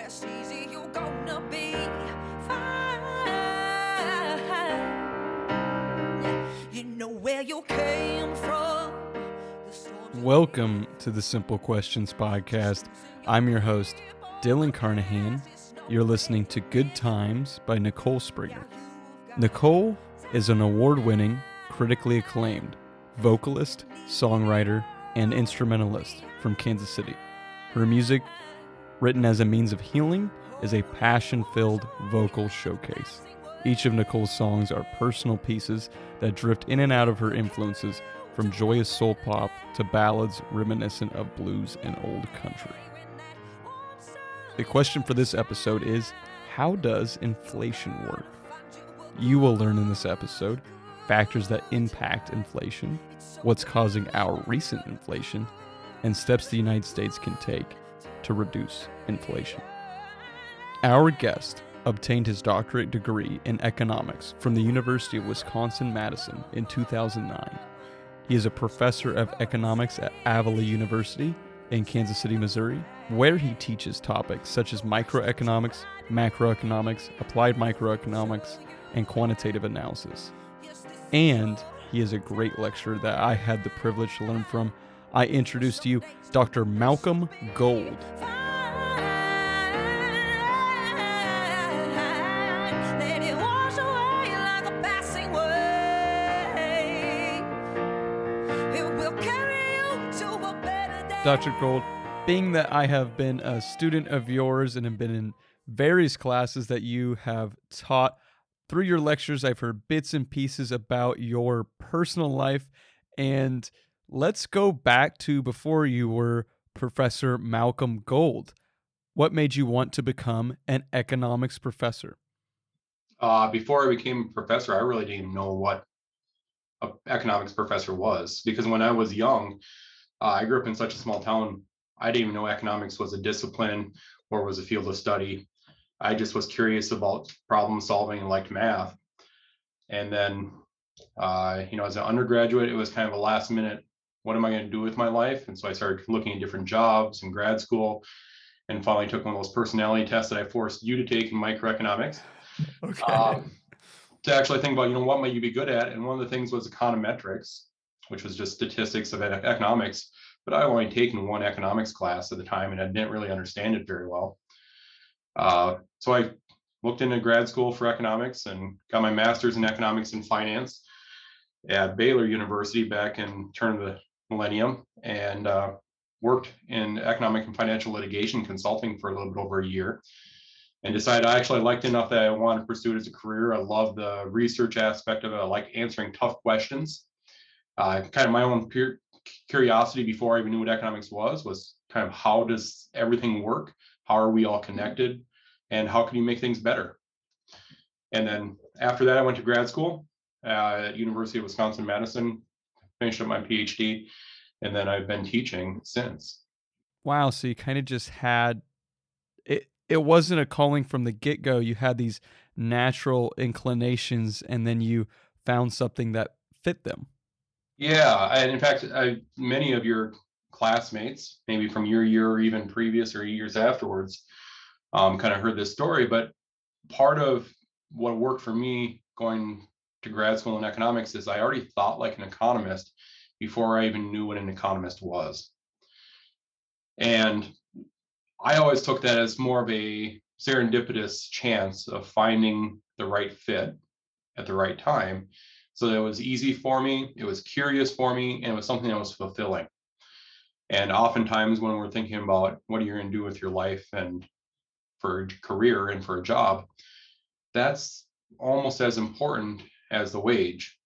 rest easy, you're gonna be fine. You know where you came from. Welcome to the Simple Questions Podcast. I'm your host, Dylan Carnahan. You're listening to Good Times by Nicole Springer. Nicole is an award-winning, critically acclaimed vocalist, songwriter, and instrumentalist from Kansas City. Her music, written as a means of healing, is a passion-filled vocal showcase. Each of Nicole's songs are personal pieces that drift in and out of her influences, from joyous soul pop to ballads reminiscent of blues and old country. The question for this episode is, how does inflation work? You will learn in this episode factors that impact inflation, what's causing our recent inflation, and steps the United States can take to reduce inflation. Our guest obtained his doctorate degree in economics from the University of Wisconsin-Madison in 2009. He is a professor of economics at Avila University in Kansas City, Missouri, where he teaches topics such as microeconomics, macroeconomics, applied microeconomics, and quantitative analysis. And he is a great lecturer that I had the privilege to learn from. I introduce to you Dr. Malcolm Gold. Dr. Gold, being that I have been a student of yours and have been in various classes that you have taught, through your lectures, I've heard bits and pieces about your personal life. And let's go back to before you were Professor Malcolm Gold. What made you want to become an economics professor? Before I became a professor, I really didn't even know what an economics professor was, because when I was young, I grew up in such a small town, I didn't even know economics was a discipline or was a field of study. I just was curious about problem solving and liked math. And then, as an undergraduate, it was kind of a last minute, what am I going to do with my life? And so I started looking at different jobs in grad school and finally took one of those personality tests that I forced you to take in microeconomics. Okay. To actually think about, what might you be good at? And one of the things was econometrics, which was just statistics of economics, but I only taken one economics class at the time and I didn't really understand it very well. So I looked into grad school for economics and got my master's in economics and finance at Baylor University back in turn of the millennium, and worked in economic and financial litigation consulting for a little bit over a year, and decided I actually liked it enough that I wanted to pursue it as a career. I love the research aspect of it. I like answering tough questions. Kind of my own curiosity before I even knew what economics was kind of how does everything work? How are we all connected? And how can you make things better? And then after that, I went to grad school at University of Wisconsin-Madison, finished up my PhD, and then I've been teaching since. Wow, so you kind of just had, it wasn't a calling from the get-go. You had these natural inclinations, and then you found something that fit them. Yeah, and in fact, many of your classmates, maybe from your year or even previous or years afterwards, kind of heard this story. But part of what worked for me going to grad school in economics is I already thought like an economist before I even knew what an economist was. And I always took that as more of a serendipitous chance of finding the right fit at the right time. So that it was easy for me, it was curious for me, and it was something that was fulfilling. And oftentimes when we're thinking about what are you going to do with your life and for a career and for a job, that's almost as important as the wage,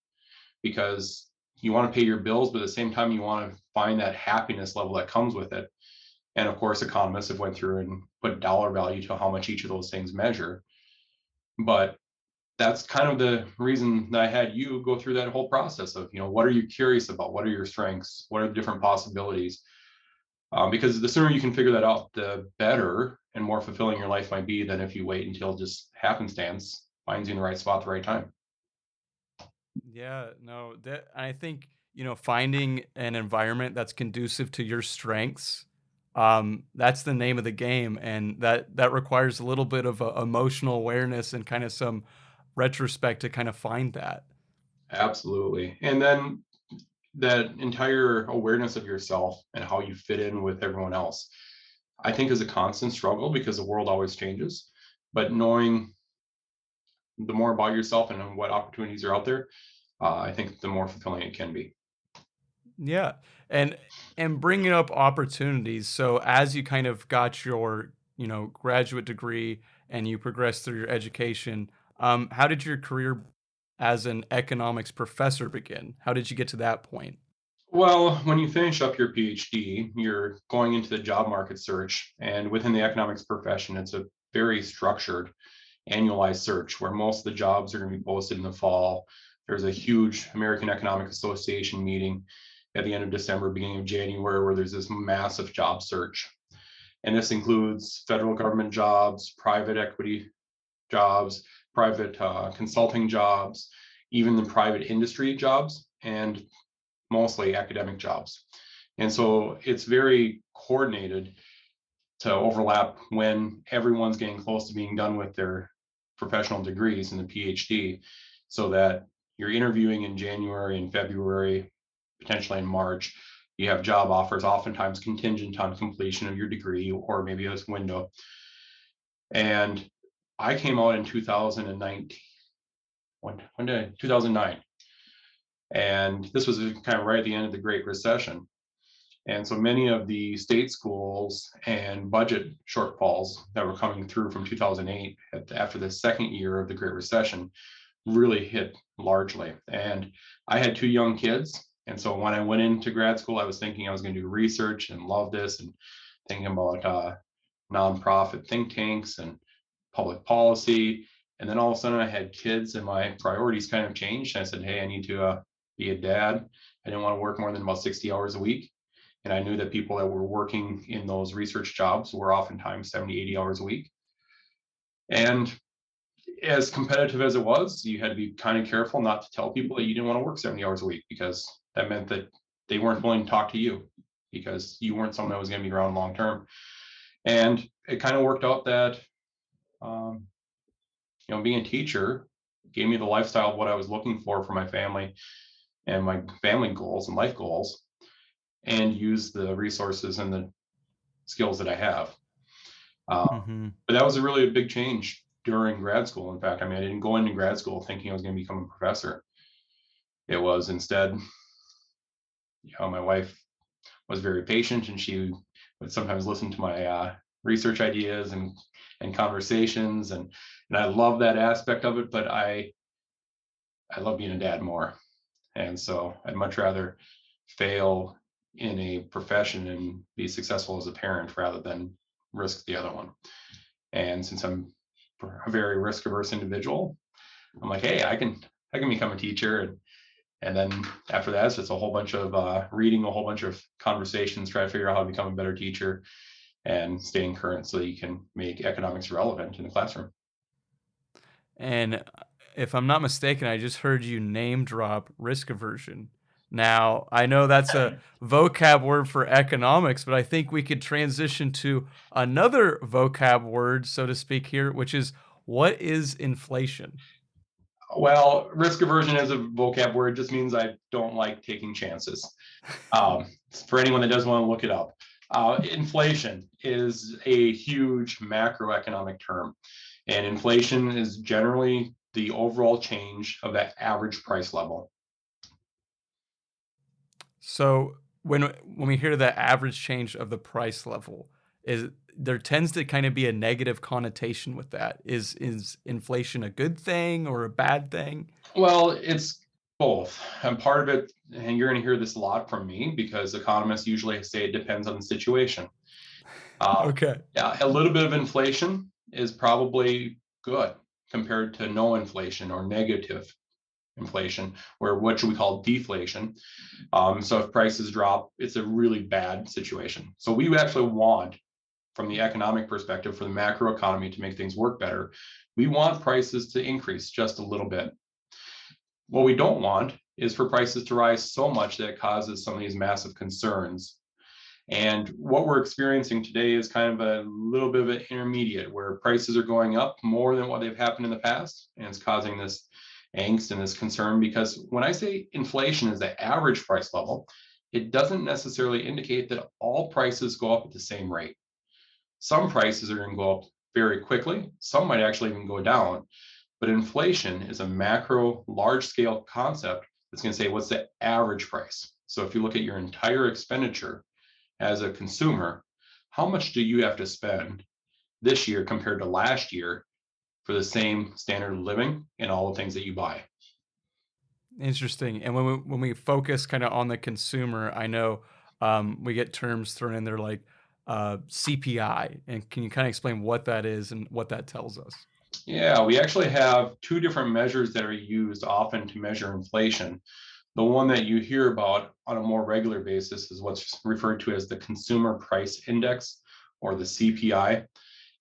because you want to pay your bills, but at the same time, you want to find that happiness level that comes with it. And of course, economists have went through and put dollar value to how much each of those things measure. But that's kind of the reason that I had you go through that whole process of, what are you curious about? What are your strengths? What are the different possibilities? Because the sooner you can figure that out, the better and more fulfilling your life might be than if you wait until just happenstance finds you in the right spot at the right time. Yeah, no, I think, finding an environment that's conducive to your strengths, That's the name of the game, and that requires a little bit of emotional awareness and kind of some retrospect to kind of find that. Absolutely. And then that entire awareness of yourself and how you fit in with everyone else, I think is a constant struggle because the world always changes. But knowing the more about yourself and what opportunities are out there, I think the more fulfilling it can be. Yeah, and bringing up opportunities. So as you kind of got your graduate degree and you progressed through your education, how did your career as an economics professor begin? How did you get to that point? Well, when you finish up your PhD, you're going into the job market search. And within the economics profession, it's a very structured, annualized search where most of the jobs are going to be posted in the fall. There's a huge American Economic Association meeting at the end of December, beginning of January, where there's this massive job search. And this includes federal government jobs, private equity jobs, private consulting jobs, even the private industry jobs, and mostly academic jobs. And so it's very coordinated to overlap when everyone's getting close to being done with their professional degrees in the PhD, so that you're interviewing in January and February, potentially in March. You have job offers, oftentimes contingent on completion of your degree or maybe this window. And I came out in 2019. When did 2009? And this was kind of right at the end of the Great Recession. And so many of the state schools and budget shortfalls that were coming through from 2008 after the second year of the Great Recession really hit largely. And I had two young kids. And so when I went into grad school, I was thinking I was going to do research and love this and thinking about nonprofit think tanks and public policy. And then all of a sudden I had kids and my priorities kind of changed. And I said, hey, I need to be a dad. I didn't want to work more than about 60 hours a week. And I knew that people that were working in those research jobs were oftentimes 70, 80 hours a week. And as competitive as it was, you had to be kind of careful not to tell people that you didn't want to work 70 hours a week, because that meant that they weren't willing to talk to you because you weren't someone that was going to be around long term. And it kind of worked out that, being a teacher gave me the lifestyle of what I was looking for my family and my family goals and life goals, and use the resources and the skills that I have. Mm-hmm. But that was a really big change during grad school. In fact, I didn't go into grad school thinking I was going to become a professor. It was instead, my wife was very patient, and she would sometimes listen to my research ideas and conversations, and I love that aspect of it. But I love being a dad more, and so I'd much rather fail in a profession and be successful as a parent rather than risk the other one. And since I'm a very risk averse individual, I'm like, hey, I can become a teacher. And then after that, it's just a whole bunch of reading, a whole bunch of conversations, try to figure out how to become a better teacher and staying current so that you can make economics relevant in the classroom. And if I'm not mistaken, I just heard you name drop risk aversion. Now, I know that's a vocab word for economics, but I think we could transition to another vocab word, so to speak, here, which is, what is inflation? Well, risk aversion as a vocab word just means I don't like taking chances. For anyone that doesn't want to look it up, inflation is a huge macroeconomic term, and inflation is generally the overall change of that average price level. So when we hear the average change of the price level, is there tends to kind of be a negative connotation with that. Is inflation a good thing or a bad thing? Well, it's both. And part of it, and you're going to hear this a lot from me because economists usually say it depends on the situation. Okay. Yeah, a little bit of inflation is probably good compared to no inflation or negative inflation, or what should we call deflation. So if prices drop, it's a really bad situation. So we actually want, from the economic perspective, for the macro economy to make things work better, we want prices to increase just a little bit. What we don't want is for prices to rise so much that it causes some of these massive concerns. And what we're experiencing today is kind of a little bit of an intermediate where prices are going up more than what they've happened in the past. And it's causing this angst and this concern, because when I say inflation is the average price level, it doesn't necessarily indicate that all prices go up at the same rate. Some prices are going to go up very quickly. Some might actually even go down. But inflation is a macro, large scale concept that's going to say what's the average price. So if you look at your entire expenditure as a consumer, how much do you have to spend this year compared to last year for the same standard of living and all the things that you buy? Interesting. And when we focus kind of on the consumer, I know we get terms thrown in there like CPI. And can you kind of explain what that is and what that tells us? Yeah, we actually have two different measures that are used often to measure inflation. The one that you hear about on a more regular basis is what's referred to as the Consumer Price Index, or the CPI.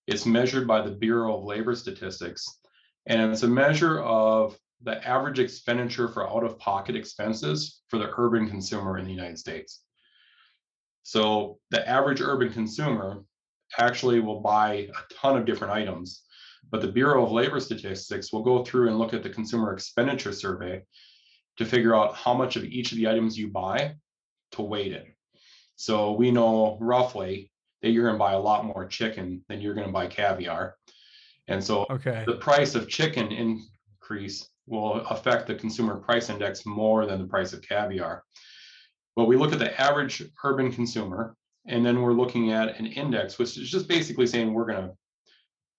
It's measured by the Bureau of Labor Statistics, and it's a measure of the average expenditure for out-of-pocket expenses for the urban consumer in the United States. So the average urban consumer actually will buy a ton of different items, but the Bureau of Labor Statistics will go through and look at the consumer expenditure survey to figure out how much of each of the items you buy to weight it. So we know roughly that you're going to buy a lot more chicken than you're going to buy caviar. And so Okay. the price of chicken increase will affect the consumer price index more than the price of caviar. But we look at the average urban consumer, and then we're looking at an index, which is just basically saying we're going to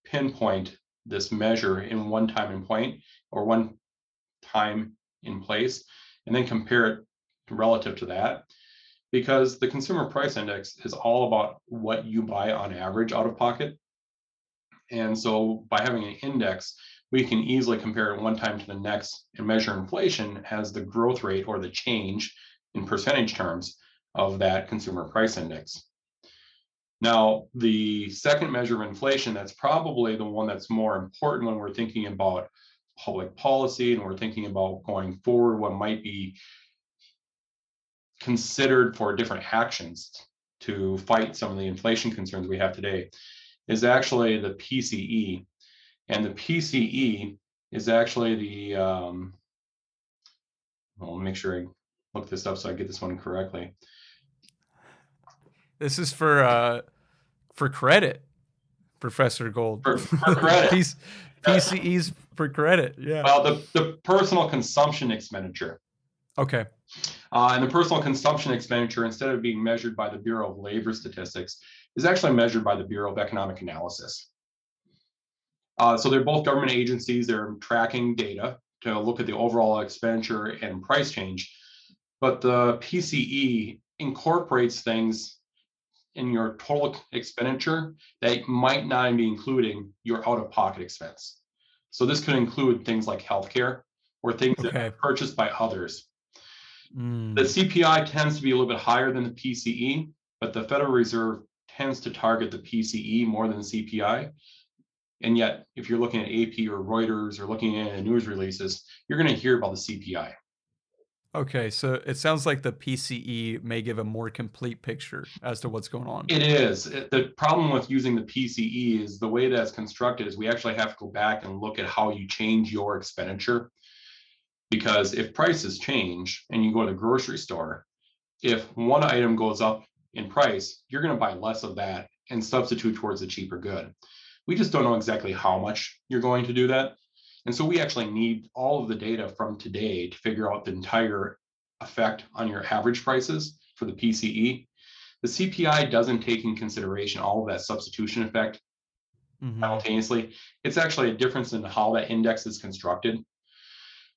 pinpoint this measure in one time and point, or one time in place, and then compare it relative to that, because the consumer price index is all about what you buy on average out of pocket. And so by having an index, we can easily compare it one time to the next and measure inflation as the growth rate or the change in percentage terms of that consumer price index. Now, the second measure of inflation, that's probably the one that's more important when we're thinking about public policy and we're thinking about going forward, what might be considered for different actions to fight some of the inflation concerns we have today, is actually the PCE. And the PCE is actually the, I'll make sure I look this up so I get this one correctly. This is for credit, Professor Gold. For credit. PCEs for credit. Yeah. Well, the personal consumption expenditure. Okay. And the personal consumption expenditure, instead of being measured by the Bureau of Labor Statistics, is actually measured by the Bureau of Economic Analysis. So they're both government agencies. They're tracking data to look at the overall expenditure and price change. But the PCE incorporates things in your total expenditure that might not be including your out-of-pocket expense. So this could include things like healthcare or things that are purchased by others. The CPI tends to be a little bit higher than the PCE, but the Federal Reserve tends to target the PCE more than the CPI. And yet, if you're looking at AP or Reuters or looking at news releases, you're going to hear about the CPI. Okay, so it sounds like the PCE may give a more complete picture as to what's going on. It is. The problem with using the PCE is the way that's constructed is we actually have to go back and look at how you change your expenditure. Because if prices change and you go to the grocery store, if one item goes up in price, you're going to buy less of that and substitute towards a cheaper good. We just don't know exactly how much you're going to do that. And so we actually need all of the data from today to figure out the entire effect on your average prices for the PCE. The CPI doesn't take in consideration all of that substitution effect simultaneously. It's actually a difference in how that index is constructed.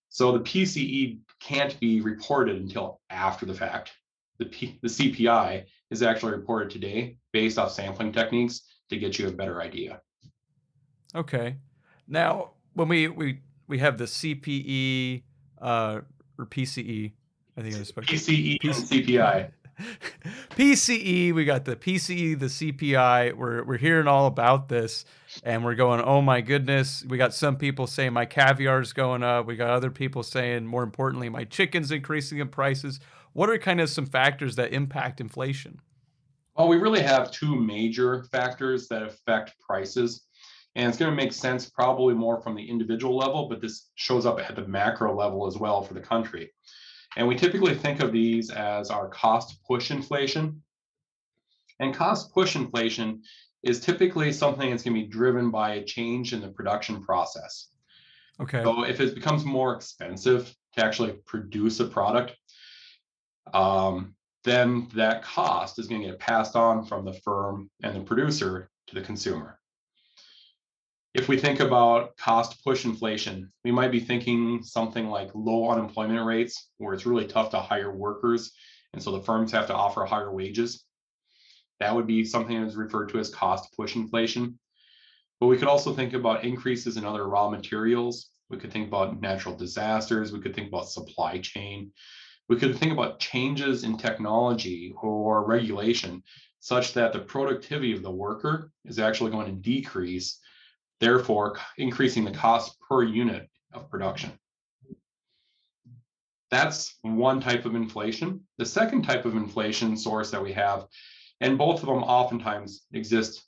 So the PCE can't be reported until after the fact. The CPI is actually reported today based off sampling techniques to get you a better idea. Okay. Now, when we have the CPE or PCE, I think I spoke PCE and CPI. PCE, we got the PCE, the CPI. We're hearing all about this, and we're going, oh my goodness. We got some people saying my caviar is going up. We got other people saying, more importantly, my chicken's increasing in prices. What are kind of some factors that impact inflation? Well, we really have two major factors that affect prices. And it's going to make sense probably more from the individual level, but this shows up at the macro level as well for the country. And we typically think of these as our cost push inflation. And cost push inflation is typically something that's going to be driven by a change in the production process. Okay. So if it becomes more expensive to actually produce a product, then that cost is going to get passed on from the firm and the producer to the consumer. If we think about cost push inflation, we might be thinking something like low unemployment rates, where it's really tough to hire workers, and so the firms have to offer higher wages. That would be something that is referred to as cost push inflation. But we could also think about increases in other raw materials. We could think about natural disasters. We could think about supply chain. We could think about changes in technology or regulation such that the productivity of the worker is actually going to decrease, therefore increasing the cost per unit of production. That's one type of inflation. The second type of inflation source that we have, and both of them oftentimes exist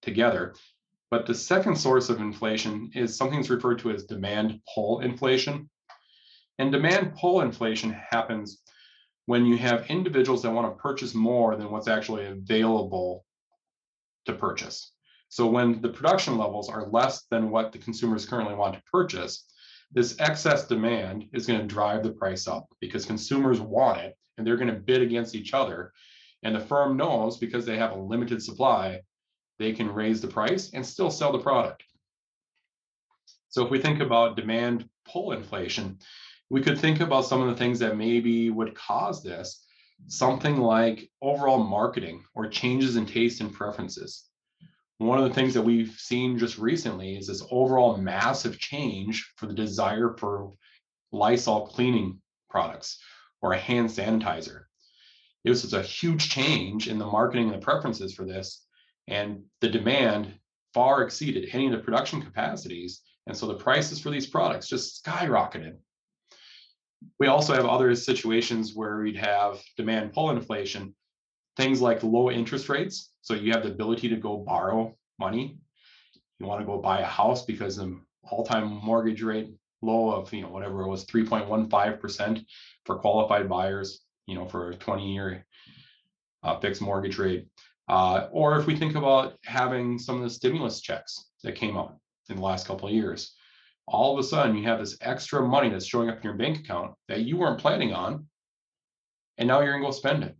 together, but the second source of inflation is something that's referred to as demand pull inflation. And demand pull inflation happens when you have individuals that want to purchase more than what's actually available to purchase. So when the production levels are less than what the consumers currently want to purchase, this excess demand is going to drive the price up because consumers want it and they're going to bid against each other. And the firm knows because they have a limited supply, they can raise the price and still sell the product. So if we think about demand pull inflation, we could think about some of the things that maybe would cause this, something like overall marketing or changes in taste and preferences. One of the things that we've seen just recently is this overall massive change for the desire for Lysol cleaning products or a hand sanitizer. It was just a huge change in the marketing and the preferences for this, and the demand far exceeded any of the production capacities. And so the prices for these products just skyrocketed. We also have other situations where we'd have demand pull inflation, things like low interest rates. So you have the ability to go borrow money. You want to go buy a house because the all-time mortgage rate low of, whatever it was, 3.15% for qualified buyers, for a 20-year fixed mortgage rate. Or if we think about having some of the stimulus checks that came out in the last couple of years, all of a sudden you have this extra money that's showing up in your bank account that you weren't planning on, and now you're going to go spend it.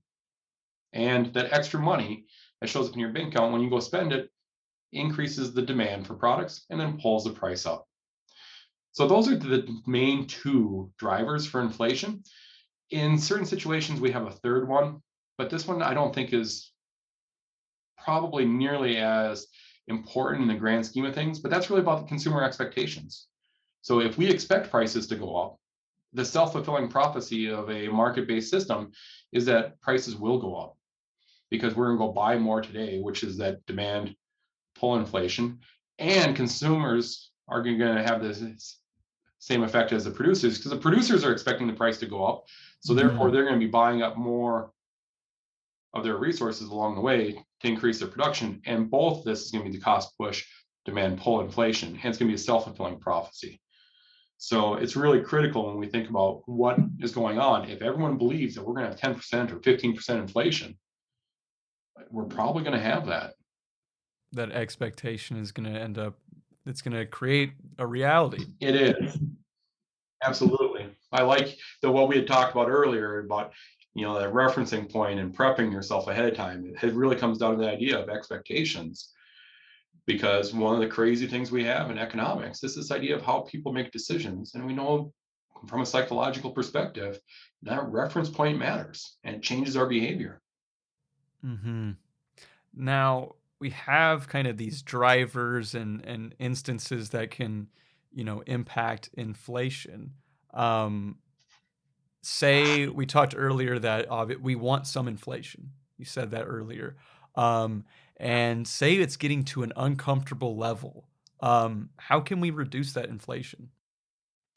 And that extra money that shows up in your bank account when you go spend it increases the demand for products and then pulls the price up. So those are the main two drivers for inflation. In certain situations, we have a third one, but this one I don't think is probably nearly as important in the grand scheme of things, but that's really about the consumer expectations. So if we expect prices to go up, the self-fulfilling prophecy of a market-based system is that prices will go up because we're going to go buy more today, which is that demand pull inflation, and consumers are going to have this same effect as the producers because the producers are expecting the price to go up. So therefore, they're going to be buying up more of their resources along the way to increase their production. And both this is going to be the cost push, demand pull inflation, and it's going to be a self-fulfilling prophecy. So it's really critical when we think about what is going on. If everyone believes that we're going to have 10% or 15% inflation, we're probably going to have that. That expectation is going to end up, it's going to create a reality. It is. Absolutely. I like what we had talked about earlier about, that referencing point and prepping yourself ahead of time. It really comes down to the idea of expectations. Because one of the crazy things we have in economics is this idea of how people make decisions. And we know from a psychological perspective, that reference point matters and it changes our behavior. Mm-hmm. Now, we have kind of these drivers and instances that can, impact inflation. Say we talked earlier that we want some inflation. You said that earlier. And say it's getting to an uncomfortable level. How can we reduce that inflation?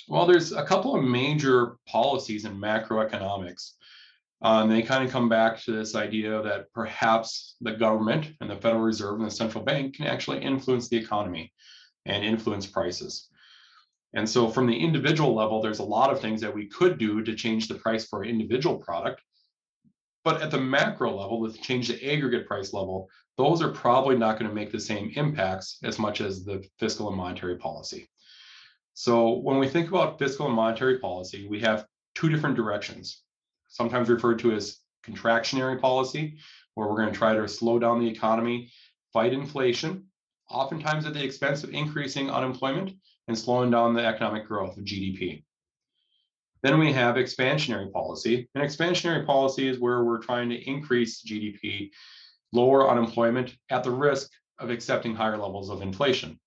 Well, there's a couple of major policies in macroeconomics. They kind of come back to this idea that perhaps the government and the Federal Reserve and the central bank can actually influence the economy and influence prices. And so from the individual level, there's a lot of things that we could do to change the price for an individual product. But at the macro level, to change the aggregate price level, those are probably not going to make the same impacts as much as the fiscal and monetary policy. So when we think about fiscal and monetary policy, we have two different directions, sometimes referred to as contractionary policy, where we're going to try to slow down the economy, fight inflation, oftentimes at the expense of increasing unemployment and slowing down the economic growth of GDP. Then we have expansionary policy. And expansionary policy is where we're trying to increase GDP, lower unemployment at the risk of accepting higher levels of inflation.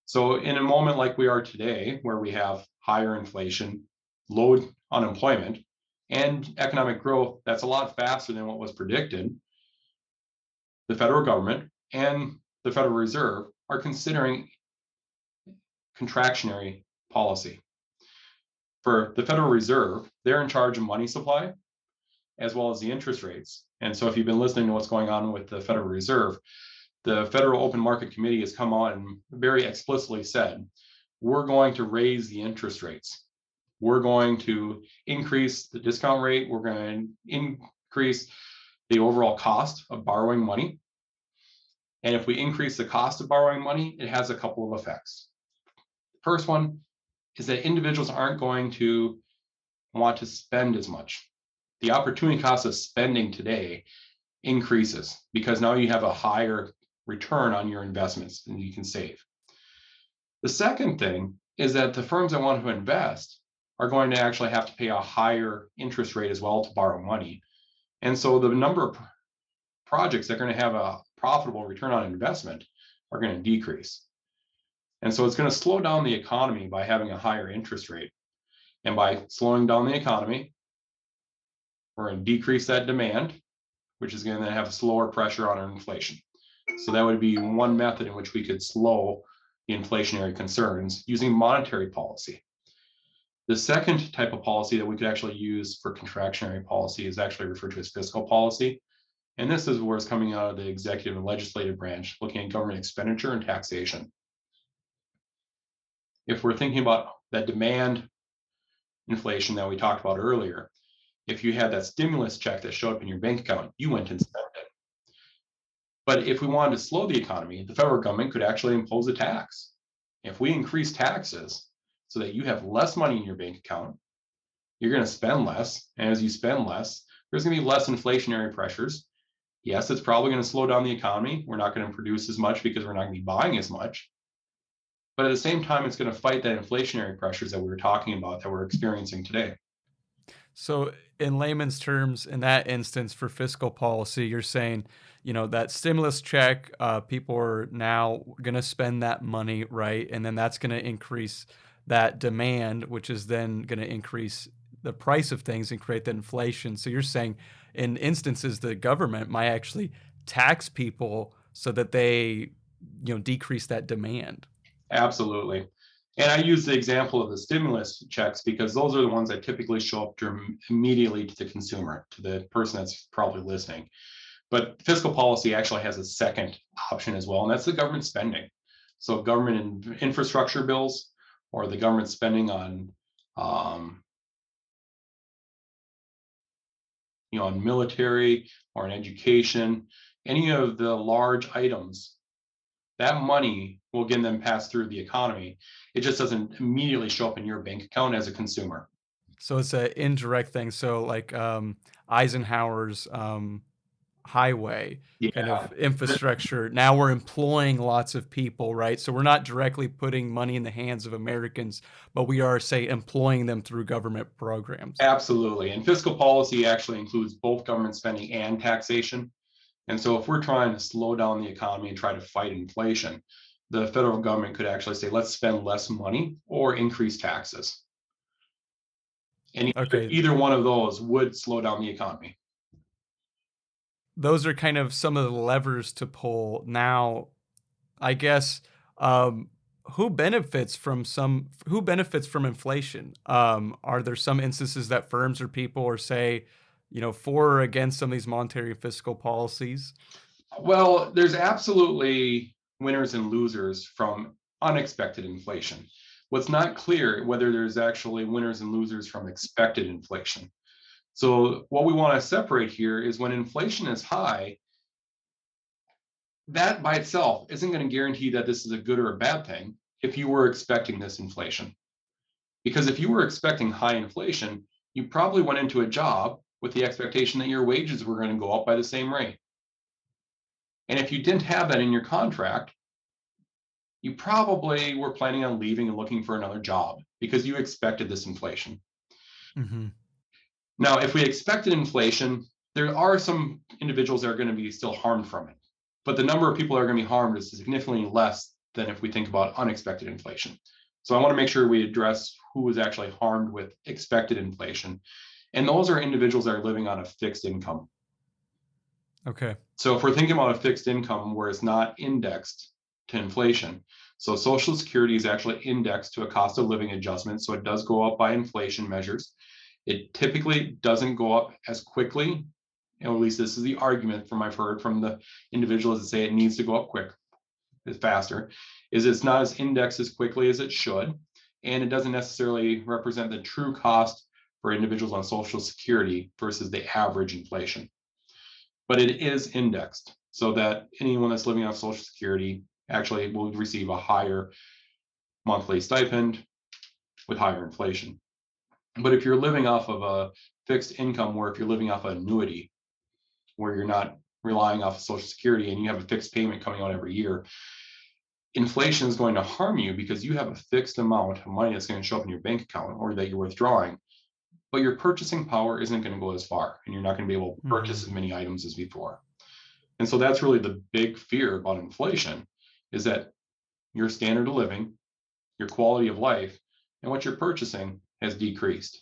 So in a moment like we are today, where we have higher inflation, low unemployment, and economic growth that's a lot faster than what was predicted, the federal government and the Federal Reserve are considering contractionary policy. For the Federal Reserve, they're in charge of money supply as well as the interest rates. And so if you've been listening to what's going on with the Federal Reserve, the Federal Open Market Committee has come out and very explicitly said, we're going to raise the interest rates. We're going to increase the discount rate. We're going to increase the overall cost of borrowing money. And if we increase the cost of borrowing money, it has a couple of effects. The first one is that individuals aren't going to want to spend as much. The opportunity cost of spending today increases because now you have a higher return on your investments than you can save. The second thing is that the firms that want to invest are going to actually have to pay a higher interest rate as well to borrow money. And so the number of projects that are going to have a profitable return on investment are going to decrease. And so it's going to slow down the economy by having a higher interest rate. And by slowing down the economy, we're going to decrease that demand, which is going to have a slower pressure on our inflation. So that would be one method in which we could slow the inflationary concerns using monetary policy. The second type of policy that we could actually use for contractionary policy is actually referred to as fiscal policy. And this is where it's coming out of the executive and legislative branch, looking at government expenditure and taxation. If we're thinking about that demand inflation that we talked about earlier, if you had that stimulus check that showed up in your bank account, you went and spent it. But if we wanted to slow the economy, the federal government could actually impose a tax. If we increase taxes so that you have less money in your bank account, you're going to spend less. And as you spend less, there's going to be less inflationary pressures. Yes, it's probably going to slow down the economy. We're not going to produce as much because we're not going to be buying as much. But at the same time, it's going to fight that inflationary pressures that we were talking about that we're experiencing today. So in layman's terms, in that instance for fiscal policy, you're saying, that stimulus check, people are now going to spend that money, right? And then that's going to increase that demand, which is then going to increase the price of things and create the inflation. So you're saying in instances, the government might actually tax people so that they, decrease that demand. Absolutely. And I use the example of the stimulus checks because those are the ones that typically show up immediately to the consumer, to the person that's probably listening. But fiscal policy actually has a second option as well, and that's the government spending. So government infrastructure bills or the government spending on on military or on education, any of the large items, that money will get them passed through the economy. It just doesn't immediately show up in your bank account as a consumer. So it's an indirect thing. So like Eisenhower's highway kind of infrastructure. Now we're employing lots of people, right? So we're not directly putting money in the hands of Americans, but we are, say, employing them through government programs. Absolutely. And fiscal policy actually includes both government spending and taxation. And so if we're trying to slow down the economy and try to fight inflation, the federal government could actually say, let's spend less money or increase taxes. And either one of those would slow down the economy. Those are kind of some of the levers to pull. Now, I guess, who benefits from inflation? Are there some instances that firms or people are say, for or against some of these monetary and fiscal policies? Well, there's absolutely winners and losers from unexpected inflation. What's not clear whether there's actually winners and losers from expected inflation. So what we want to separate here is when inflation is high, that by itself isn't going to guarantee that this is a good or a bad thing if you were expecting this inflation. Because if you were expecting high inflation, you probably went into a job with the expectation that your wages were going to go up by the same rate. And if you didn't have that in your contract, you probably were planning on leaving and looking for another job because you expected this inflation. Mm-hmm. Now, if we expected inflation, there are some individuals that are going to be still harmed from it. But the number of people that are going to be harmed is significantly less than if we think about unexpected inflation. So I want to make sure we address who is actually harmed with expected inflation. And those are individuals that are living on a fixed income. Okay. So if we're thinking about a fixed income where it's not indexed to inflation, so Social Security is actually indexed to a cost of living adjustment. So it does go up by inflation measures. It typically doesn't go up as quickly, and at least this is the argument from I've heard from the individuals that say it needs to go up faster, is it's not as indexed as quickly as it should, and it doesn't necessarily represent the true cost for individuals on Social Security versus the average inflation. But it is indexed so that anyone that's living off Social Security actually will receive a higher monthly stipend with higher inflation. But if you're living off of a fixed income, or if you're living off an annuity, where you're not relying off of Social Security and you have a fixed payment coming out every year, inflation is going to harm you because you have a fixed amount of money that's going to show up in your bank account or that you're withdrawing, but your purchasing power isn't going to go as far and you're not going to be able to purchase as many items as before. And so that's really the big fear about inflation, is that your standard of living, your quality of life, and what you're purchasing has decreased.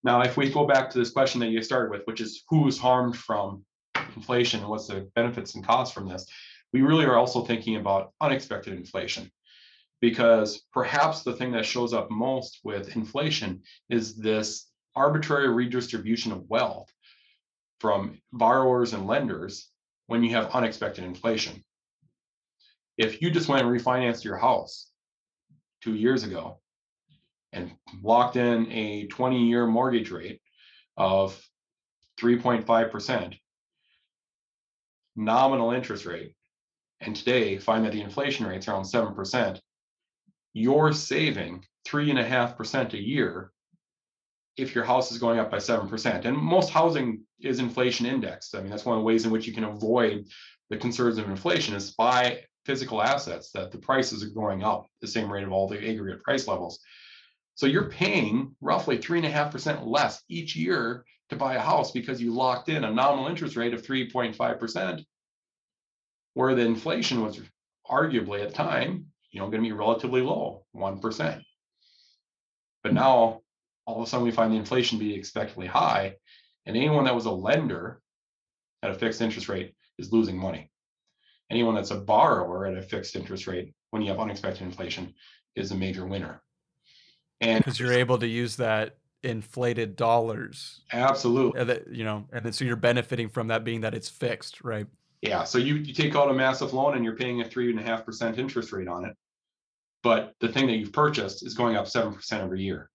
Now, if we go back to this question that you started with, which is who's harmed from inflation and what's the benefits and costs from this, we really are also thinking about unexpected inflation, because perhaps the thing that shows up most with inflation is this arbitrary redistribution of wealth from borrowers and lenders when you have unexpected inflation. If you just went and refinanced your house 2 years ago and locked in a 20-year mortgage rate of 3.5% nominal interest rate, and today find that the inflation rate's around 7%, you're saving 3.5% a year if your house is going up by 7%. And most housing is inflation indexed. I mean, that's one of the ways in which you can avoid the concerns of inflation, is buy physical assets that the prices are going up the same rate of all the aggregate price levels. So you're paying roughly 3.5% less each year to buy a house because you locked in a nominal interest rate of 3.5%, where the inflation was arguably at the time, going to be relatively low, 1%. But now all of a sudden we find the inflation be expectedly high, and anyone that was a lender at a fixed interest rate is losing money. Anyone that's a borrower at a fixed interest rate when you have unexpected inflation is a major winner. And because you're able to use that inflated dollars. Absolutely. And then so you're benefiting from that, being that it's fixed, right? Yeah. So you take out a massive loan and you're paying a 3.5% interest rate on it, but the thing that you've purchased is going up 7% every year.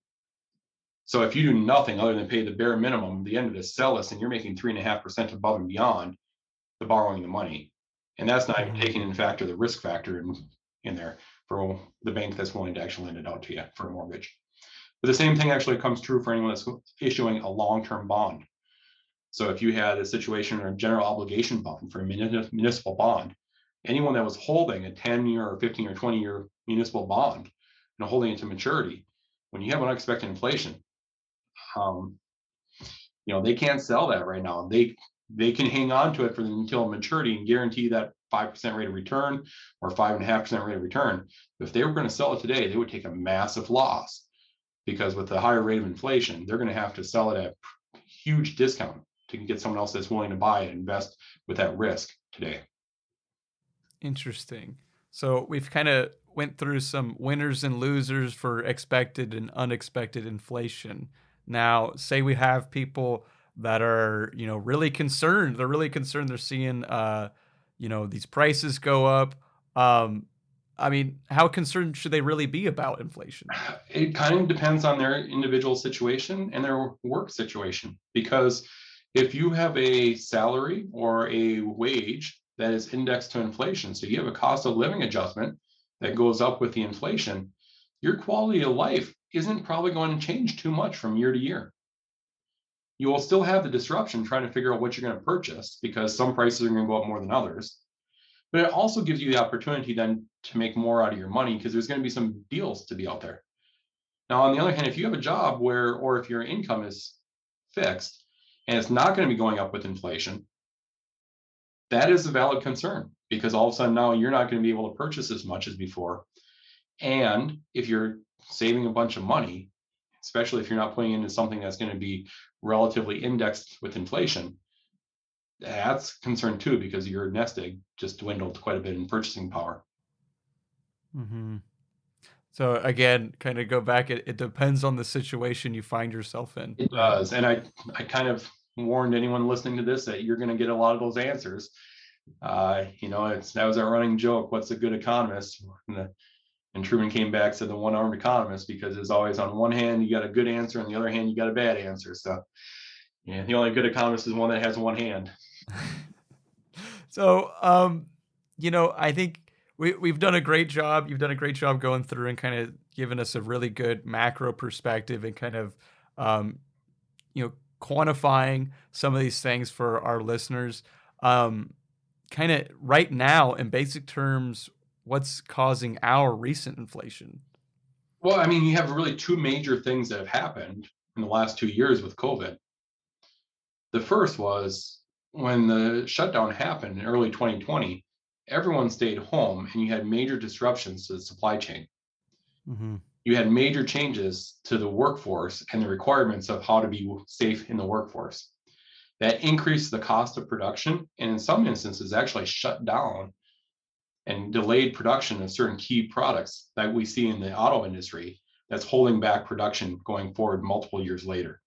So if you do nothing other than pay the bare minimum at the end of this, sell this, and you're making 3.5% above and beyond the borrowing the money. And that's not even taking in factor the risk factor in there for the bank that's willing to actually lend it out to you for a mortgage. But the same thing actually comes true for anyone that's issuing a long-term bond. So if you had a situation or a general obligation bond for a municipal bond, anyone that was holding a 10-year or 15 or 20-year municipal bond, holding it to maturity, when you have unexpected inflation, they can't sell that right now. They can hang on to it until maturity and guarantee that 5% rate of return or 5.5% rate of return. But if they were going to sell it today, they would take a massive loss, because with the higher rate of inflation, they're going to have to sell it at a huge discount to get someone else that's willing to buy it and invest with that risk today. Interesting. So we've kind of went through some winners and losers for expected and unexpected inflation. Now, say we have people that are, really concerned. They're really concerned. They're seeing, these prices go up. Um, I mean, how concerned should they really be about inflation? It kind of depends on their individual situation and their work situation. Because if you have a salary or a wage that is indexed to inflation, so you have a cost of living adjustment that goes up with the inflation, your quality of life isn't probably going to change too much from year to year. You will still have the disruption trying to figure out what you're going to purchase because some prices are going to go up more than others. But it also gives you the opportunity then to make more out of your money because there's going to be some deals to be out there. Now, on the other hand, if you have a job where, or if your income is fixed and it's not going to be going up with inflation, that is a valid concern because all of a sudden now you're not going to be able to purchase as much as before. And if you're saving a bunch of money, especially if you're not putting into something that's going to be relatively indexed with inflation, that's a concern too because your nest egg just dwindled quite a bit in purchasing power. Hmm. So again, kind of go back. It depends on the situation you find yourself in, It right? does. And I kind of warned anyone listening to this that you're going to get a lot of those answers. That was our running joke. What's a good economist? And Truman came back, said the one-armed economist, because it's always on one hand, you got a good answer. On the other hand, you got a bad answer. So yeah, the only good economist is one that has one hand. So, I think we've done a great job. You've done a great job going through and kind of giving us a really good macro perspective and kind of, um, quantifying some of these things for our listeners. Um, Kind of right now, in basic terms, what's causing our recent inflation? Well, I mean, you have really two major things that have happened in the last 2 years with COVID. The first was when the shutdown happened in early 2020, everyone stayed home and you had major disruptions to the supply chain. Hmm. You had major changes to the workforce and the requirements of how to be safe in the workforce. That increased the cost of production and in some instances actually shut down and delayed production of certain key products that we see in the auto industry that's holding back production going forward multiple years later.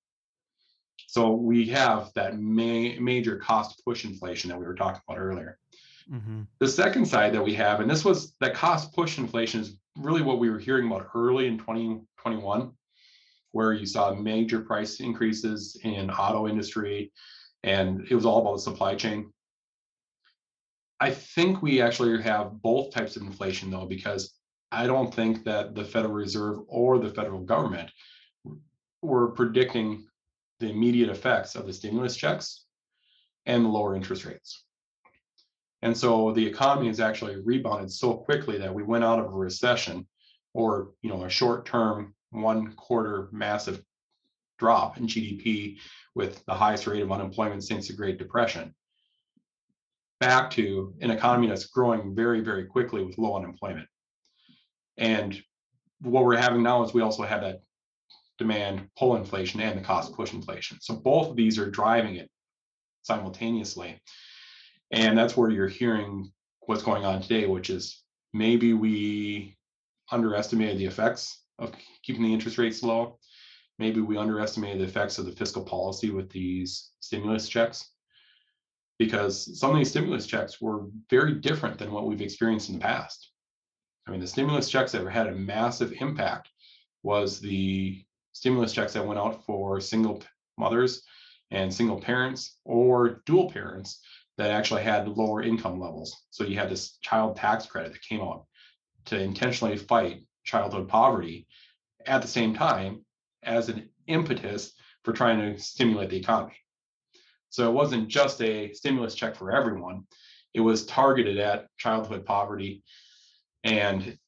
So we have that major cost push inflation that we were talking about earlier. Hmm. The second side that we have, and this was that cost push inflation is really what we were hearing about early in 2021, where you saw major price increases in auto industry, and it was all about the supply chain. I think we actually have both types of inflation though, because I don't think that the Federal Reserve or the federal government were predicting the immediate effects of the stimulus checks and the lower interest rates. And so the economy has actually rebounded so quickly that we went out of a recession or, a short-term 1 quarter massive drop in GDP with the highest rate of unemployment since the Great Depression back to an economy that's growing very, very quickly with low unemployment. And what we're having now is we also have that demand pull inflation and the cost push inflation. So both of these are driving it simultaneously. And that's where you're hearing what's going on today, which is maybe we underestimated the effects of keeping the interest rates low. Maybe we underestimated the effects of the fiscal policy with these stimulus checks, because some of these stimulus checks were very different than what we've experienced in the past. I mean, the stimulus checks that had a massive impact was the stimulus checks that went out for single mothers and single parents or dual parents that actually had lower income levels. So you had this child tax credit that came out to intentionally fight childhood poverty at the same time as an impetus for trying to stimulate the economy. So it wasn't just a stimulus check for everyone. It was targeted at childhood poverty and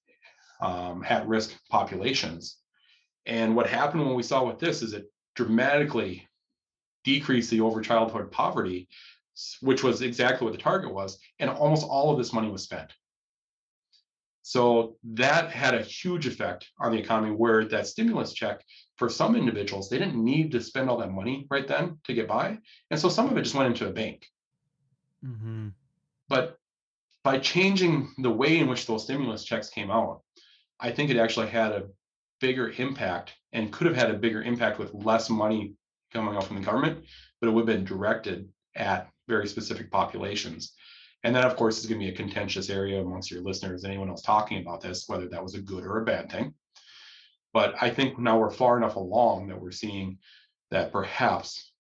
at-risk populations. And what happened when we saw with this is it dramatically decreased the over childhood poverty, which was exactly what the target was, and almost all of this money was spent. So that had a huge effect on the economy, where that stimulus check, for some individuals, they didn't need to spend all that money right then to get by. And so some of it just went into a bank. Hmm. But by changing the way in which those stimulus checks came out, I think it actually had a bigger impact and could have had a bigger impact with less money coming out from the government, but it would have been directed at very specific populations. And that, of course, is going to be a contentious area amongst your listeners, anyone else talking about this, whether that was a good or a bad thing. But I think now we're far enough along that we're seeing that perhaps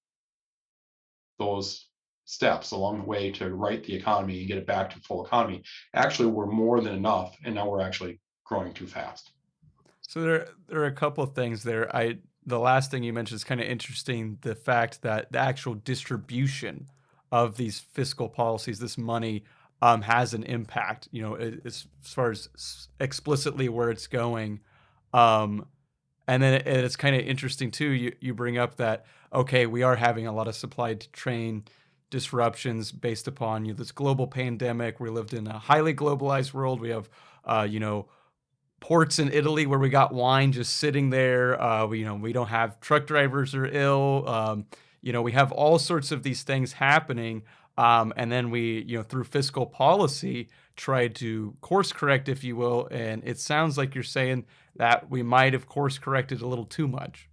those steps along the way to right the economy and get it back to full economy actually were more than enough. And now we're actually growing too fast. So there are a couple of things there. The last thing you mentioned is kind of interesting. The fact that the actual distribution of these fiscal policies, this money, has an impact. As far as explicitly where it's going. And then it's kind of interesting too. You bring up that okay, we are having a lot of supply chain disruptions based upon this global pandemic. We lived in a highly globalized world. We have ports in Italy where we got wine just sitting there. We don't have truck drivers are ill. We have all sorts of these things happening. And then we, through fiscal policy, try to course correct, if you will. And it sounds like you're saying that we might have course corrected a little too much.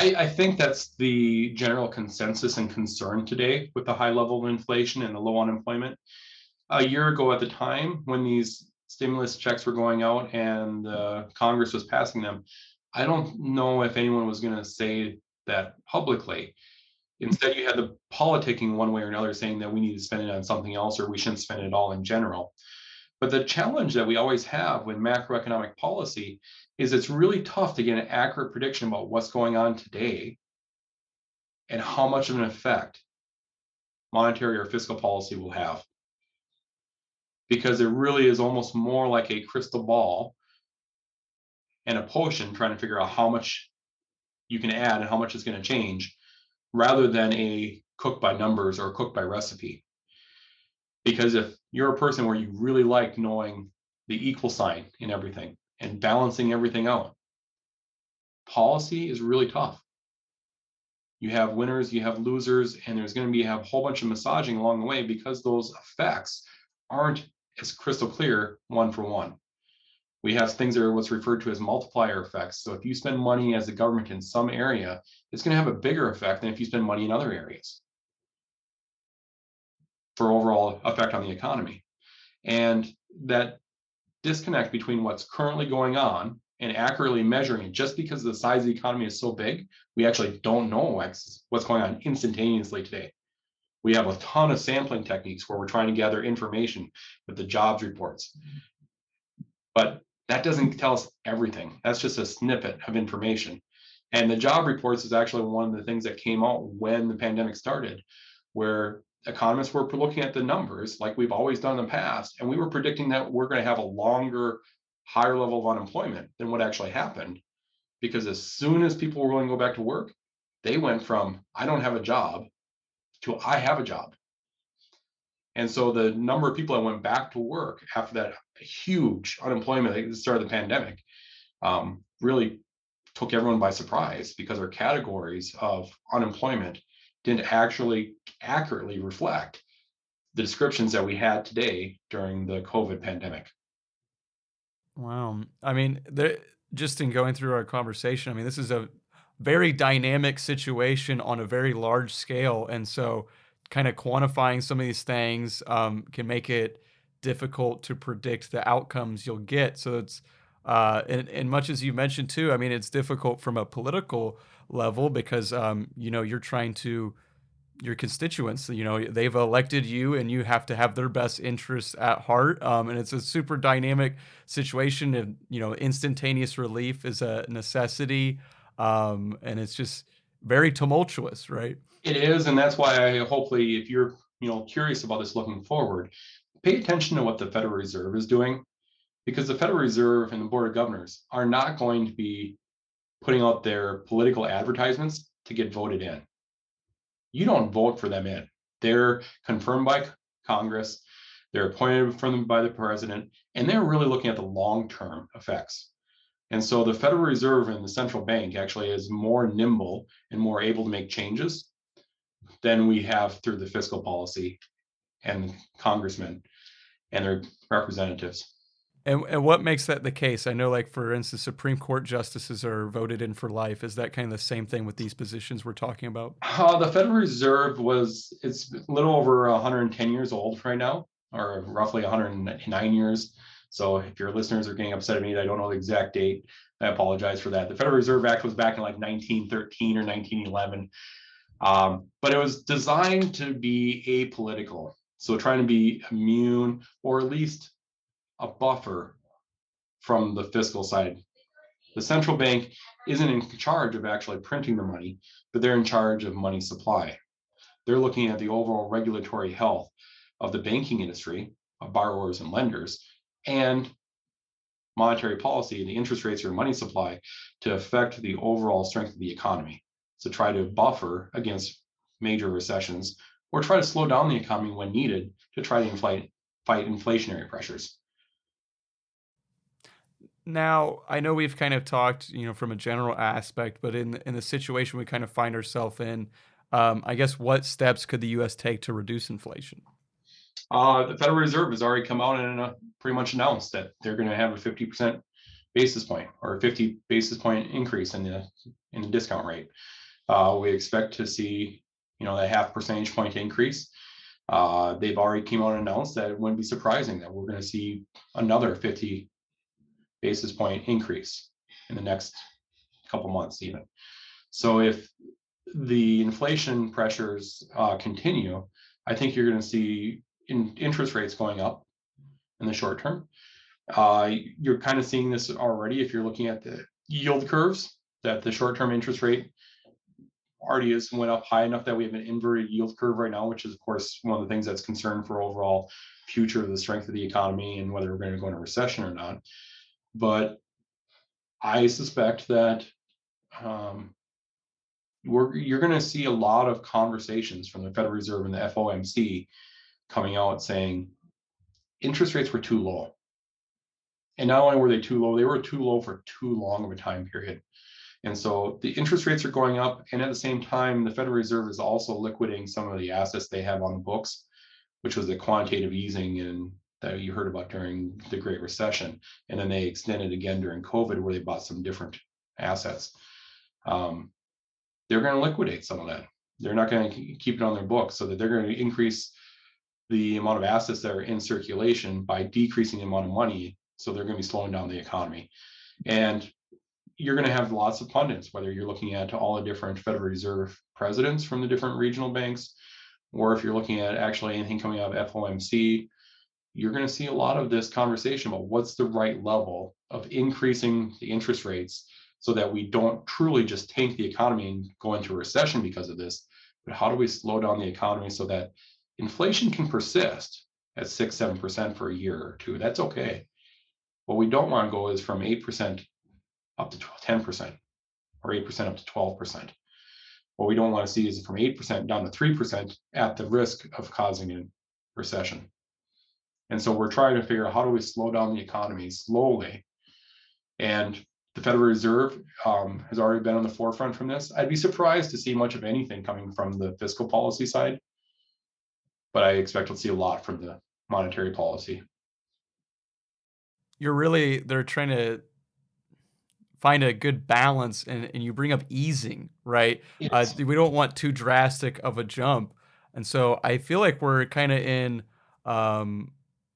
I think that's the general consensus and concern today with the high level of inflation and the low unemployment. A year ago at the time when these stimulus checks were going out and Congress was passing them, I don't know if anyone was going to say that publicly. Instead, you had the politicking one way or another saying that we need to spend it on something else or we shouldn't spend it all in general. But the challenge that we always have with macroeconomic policy is it's really tough to get an accurate prediction about what's going on today and how much of an effect monetary or fiscal policy will have. Because it really is almost more like a crystal ball and a potion trying to figure out how much you can add and how much is going to change rather than a cook by numbers or cook by recipe. Because if you're a person where you really like knowing the equal sign in everything and balancing everything out, policy is really tough. You have winners, you have losers, and there's going to be a whole bunch of massaging along the way because those effects aren't as crystal clear one for one. We have things that are what's referred to as multiplier effects. So if you spend money as a government in some area, it's going to have a bigger effect than if you spend money in other areas for overall effect on the economy. And that disconnect between what's currently going on and accurately measuring it, just because the size of the economy is so big, we actually don't know what's going on instantaneously today. We have a ton of sampling techniques where we're trying to gather information with the jobs reports. But that doesn't tell us everything. That's just a snippet of information. And the job reports is actually one of the things that came out when the pandemic started, where economists were looking at the numbers like we've always done in the past, and we were predicting that we're going to have a longer, higher level of unemployment than what actually happened. Because as soon as people were willing to go back to work, they went from I don't have a job to I have a job. And so the number of people that went back to work after that huge unemployment at the start of the pandemic really took everyone by surprise because our categories of unemployment didn't actually accurately reflect the descriptions that we had today during the COVID pandemic. Wow. I mean, just in going through our conversation, I mean, this is a very dynamic situation on a very large scale. And so, kind of quantifying some of these things can make it difficult to predict the outcomes you'll get. So, and much as you mentioned too, I mean, it's difficult from a political level because, you're trying to your constituents, they've elected you and you have to have their best interests at heart. And it's a super dynamic situation and, instantaneous relief is a necessity. And it's just very tumultuous, right? It is, and that's why hopefully if you're curious about this looking forward, pay attention to what the Federal Reserve is doing, because the Federal Reserve and the Board of Governors are not going to be putting out their political advertisements to get voted in. You don't vote for them in. They're confirmed by Congress, they're appointed by the president, and they're really looking at the long-term effects. And so the Federal Reserve and the central bank actually is more nimble and more able to make changes than we have through the fiscal policy and congressmen. and their representatives. And what makes that the case? I know, like, for instance, Supreme Court justices are voted in for life. Is that kind of the same thing with these positions we're talking about? The Federal Reserve it's a little over 110 years old right now, or roughly 109 years. So if your listeners are getting upset at me that I don't know the exact date, I apologize for that. The Federal Reserve Act was back in like 1913 or 1911. But it was designed to be apolitical. So trying to be immune, or at least a buffer from the fiscal side. The central bank isn't in charge of actually printing the money, but they're in charge of money supply. They're looking at the overall regulatory health of the banking industry, of borrowers and lenders, and monetary policy, the interest rates or money supply, to affect the overall strength of the economy. So try to buffer against major recessions, or try to slow down the economy when needed to try to fight inflationary pressures. Now, I know we've kind of talked, from a general aspect, but in the situation we kind of find ourselves in, I guess what steps could the U.S. take to reduce inflation? The Federal Reserve has already come out and pretty much announced that they're going to have a 50% basis point, or a 50 basis point increase in the discount rate. We expect to see, that half percentage point increase. They've already came out and announced that it wouldn't be surprising that we're going to see another 50 basis point increase in the next couple months even. So if the inflation pressures continue, I think you're going to see interest rates going up in the short term. You're kind of seeing this already if you're looking at the yield curves, that the short-term interest rate already went up high enough that we have an inverted yield curve right now, which is, of course, one of the things that's concerned for overall future of the strength of the economy and whether we're going to go into recession or not. But I suspect that you're going to see a lot of conversations from the Federal Reserve and the FOMC coming out saying interest rates were too low. And not only were they too low, they were too low for too long of a time period. And so the interest rates are going up. And at the same time, the Federal Reserve is also liquidating some of the assets they have on the books, which was the quantitative easing and that you heard about during the Great Recession. And then they extended again during COVID, where they bought some different assets. They're going to liquidate some of that. They're not going to keep it on their books, so that they're going to increase the amount of assets that are in circulation by decreasing the amount of money. So they're going to be slowing down the economy. And you're going to have lots of pundits, whether you're looking at all the different Federal Reserve presidents from the different regional banks, or if you're looking at actually anything coming out of FOMC, you're going to see a lot of this conversation about what's the right level of increasing the interest rates so that we don't truly just tank the economy and go into a recession because of this, but how do we slow down the economy so that inflation can persist at 6-7% for a year or two? That's okay. What we don't want to go is from 8% up to 10%, or 8% up to 12%. What we don't want to see is from 8% down to 3% at the risk of causing a recession. And so we're trying to figure out how do we slow down the economy slowly. And the Federal Reserve has already been on the forefront from this. I'd be surprised to see much of anything coming from the fiscal policy side, but I expect to see a lot from the monetary policy. They're trying to find a good balance, and you bring up easing, right? Yes. We don't want too drastic of a jump. And so I feel like we're kind of in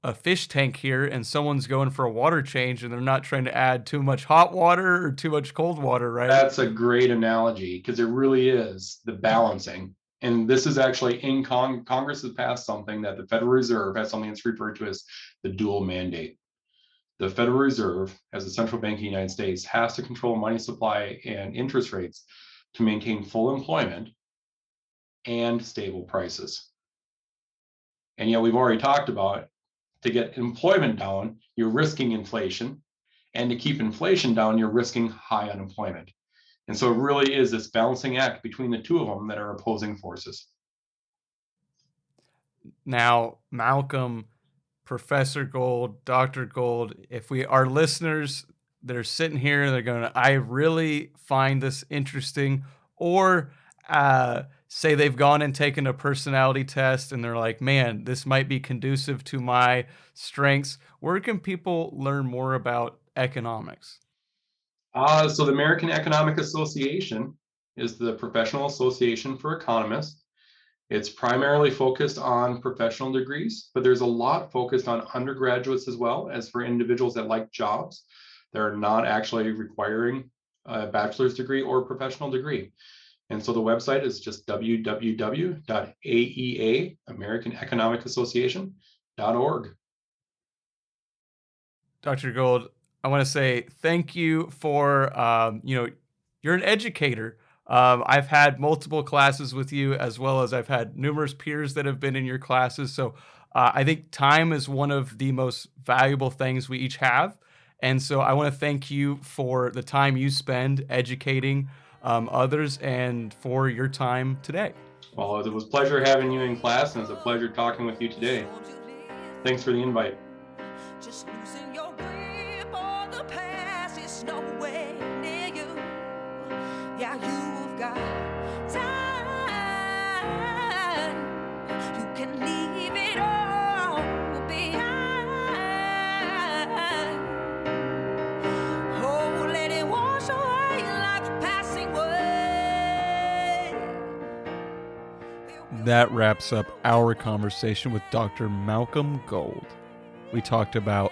a fish tank here, and someone's going for a water change and they're not trying to add too much hot water or too much cold water, right? That's a great analogy, because it really is the balancing. And this is actually in Congress has passed something that the Federal Reserve has, something that's referred to as the dual mandate. The Federal Reserve, as the central bank of the United States, has to control money supply and interest rates to maintain full employment and stable prices. And yet we've already talked about, to get employment down, you're risking inflation. And to keep inflation down, you're risking high unemployment. And so it really is this balancing act between the two of them that are opposing forces. Now, Malcolm, Professor Gold, Dr. Gold, if our listeners, they're sitting here, they're going, I really find this interesting, or say they've gone and taken a personality test and they're like, man, this might be conducive to my strengths, where can people learn more about economics? So the American Economic Association is the professional association for economists. It's primarily focused on professional degrees, but there's a lot focused on undergraduates as well as for individuals that like jobs. They're not actually requiring a bachelor's degree or professional degree. And so the website is just www.aea, American Economic Association.org. Dr. Gold, I want to say thank you for, you're an educator. I've had multiple classes with you, as well as I've had numerous peers that have been in your classes. So I think time is one of the most valuable things we each have. And so I want to thank you for the time you spend educating others and for your time today. Well, it was a pleasure having you in class, and it's a pleasure talking with you today. Thanks for the invite. Just losing your grip on the past is nowhere near you. Yeah, you've got time. You can leave it all behind. Oh, let it wash away like a passing wave. That wraps up our conversation with Dr. Malcolm Gold. We talked about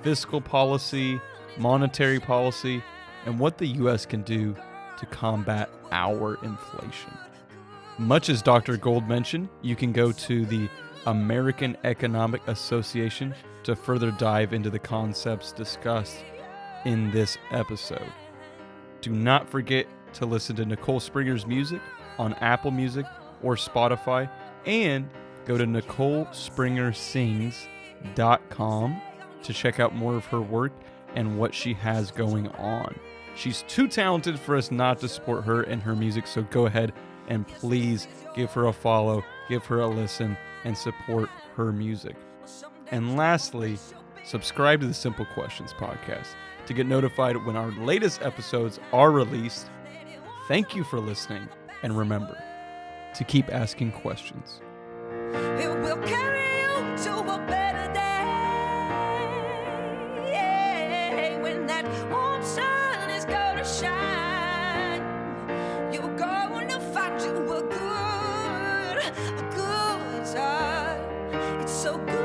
fiscal policy, monetary policy, and what the U.S. can do to combat our inflation. Much as Dr. Gold mentioned, you can go to the American Economic Association to further dive into the concepts discussed in this episode. Do not forget to listen to Nicole Springer's music on Apple Music or Spotify, and go to NicoleSpringerSings.com to check out more of her work and what she has going on. She's too talented for us not to support her and her music, so go ahead and please give her a follow, give her a listen, and support her music. And lastly, subscribe to the Simple Questions podcast to get notified when our latest episodes are released. Thank you for listening, and remember to keep asking questions. It will carry you to a better day. When that home sun is gonna shine, you're gonna find you a good time. It's so good.